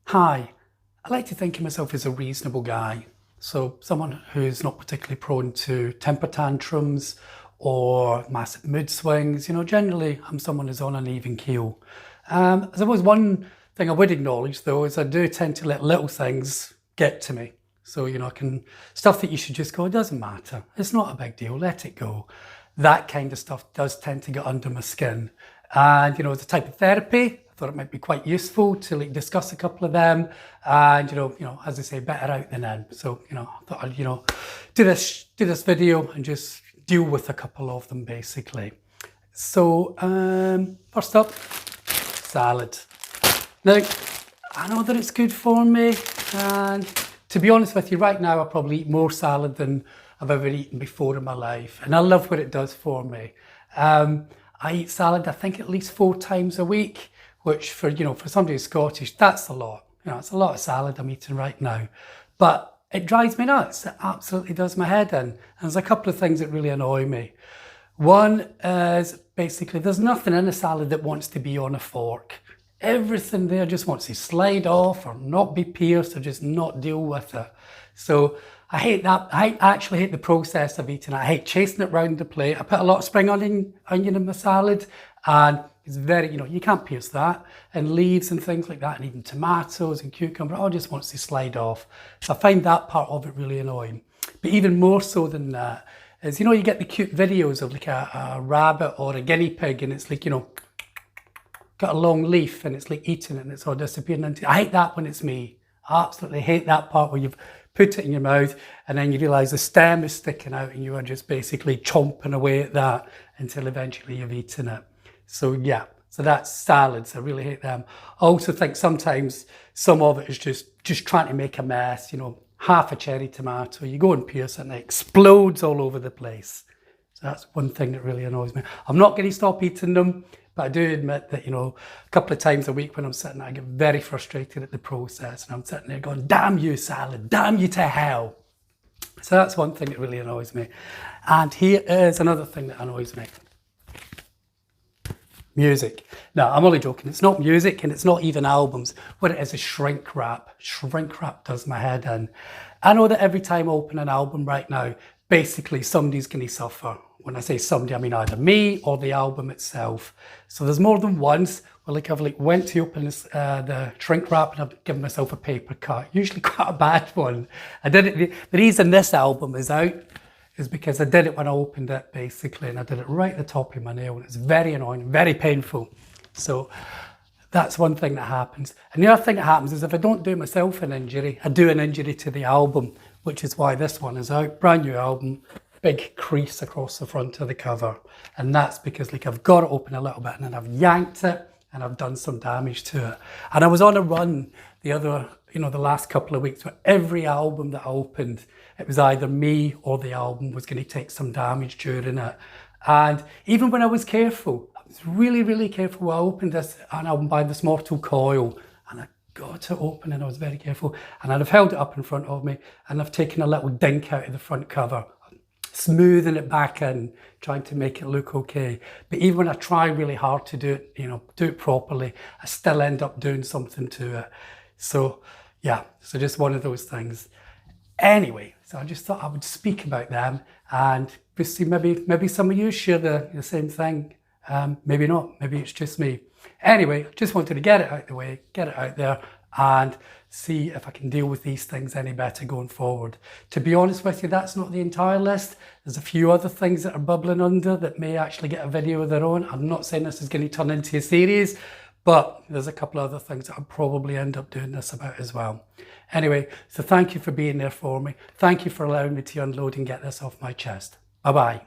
Hi, I like to think of myself as a reasonable guy. So someone who's not particularly prone to temper tantrums or massive mood swings. Generally I'm someone who's on an even keel. I suppose one thing I would acknowledge though is I do tend to let little things get to me. So, stuff that you should just go, it doesn't matter. It's not a big deal, let it go. That kind of stuff does tend to get under my skin. And, as a type of therapy, I thought it might be quite useful to discuss a couple of them. And, as I say, better out than in. So, I thought I'd, do this video and just deal with a couple of them basically. So, first up, salad. Now, I know that it's good for me, and to be honest with you, right now I probably eat more salad than I've ever eaten before in my life, and I love what it does for me. I eat salad, I think, at least 4 times a week, which for somebody who's Scottish, that's a lot. It's a lot of salad I'm eating right now, but it drives me nuts. It absolutely does my head in. And there's a couple of things that really annoy me. One is basically there's nothing in a salad that wants to be on a fork. Everything there just wants to slide off or not be pierced or just not deal with it. So I hate that. I actually hate the process of eating it. I hate chasing it round the plate. I put a lot of spring onion in my salad, and it's very, you can't pierce that. And leaves and things like that, and even tomatoes and cucumber, all just wants to slide off. So I find that part of it really annoying. But even more so than that is, you get the cute videos of like a rabbit or a guinea pig, and it's like, got a long leaf and it's like eating it and it's all disappearing into. I hate that when it's me. I absolutely hate that part where you've put it in your mouth and then you realise the stem is sticking out and you are just basically chomping away at that until eventually you've eaten it. So yeah, so that's salads. I really hate them. I also think sometimes some of it is just trying to make a mess. Half a cherry tomato, you go and pierce it and it explodes all over the place. So that's one thing that really annoys me. I'm not going to stop eating them, but I do admit that, a couple of times a week when I'm sitting there, I get very frustrated at the process, and I'm sitting there going, damn you salad, damn you to hell. So that's one thing that really annoys me. And here is another thing that annoys me. Music. No, I'm only joking. It's not music and it's not even albums. What it is shrink wrap. Shrink wrap does my head in. I know that every time I open an album right now, basically somebody's going to suffer. When I say somebody, I mean either me or the album itself. So there's more than once where I've went to open the shrink wrap and I've given myself a paper cut. Usually quite a bad one. I did it. The reason this album is out is because I did it when I opened it basically, and I did it right at the top of my nail, and it's very annoying, very painful. So that's one thing that happens. And the other thing that happens is if I don't do myself an injury, I do an injury to the album, which is why this one is out. Brand new album, big crease across the front of the cover. And that's because I've got it open a little bit and then I've yanked it and I've done some damage to it. And I was on a run the last couple of weeks where every album that I opened, it was either me or the album was going to take some damage during it. And even when I was careful, I was really, really careful when I opened an album by this Mortal Coil, and I got it open and I was very careful, and I'd have held it up in front of me and I've taken a little dink out of the front cover, smoothing it back in, trying to make it look okay. But even when I try really hard to do it properly, I still end up doing something to it. So yeah, so just one of those things. Anyway, so I just thought I would speak about them, and see maybe some of you share the same thing. Maybe not, maybe it's just me. Anyway, just wanted to get it out the way, get it out there, and see if I can deal with these things any better going forward. To be honest with you, that's not the entire list. There's a few other things that are bubbling under that may actually get a video of their own. I'm not saying this is going to turn into a series, but there's a couple of other things that I'll probably end up doing this about as well. Anyway, so thank you for being there for me. Thank you for allowing me to unload and get this off my chest. Bye-bye.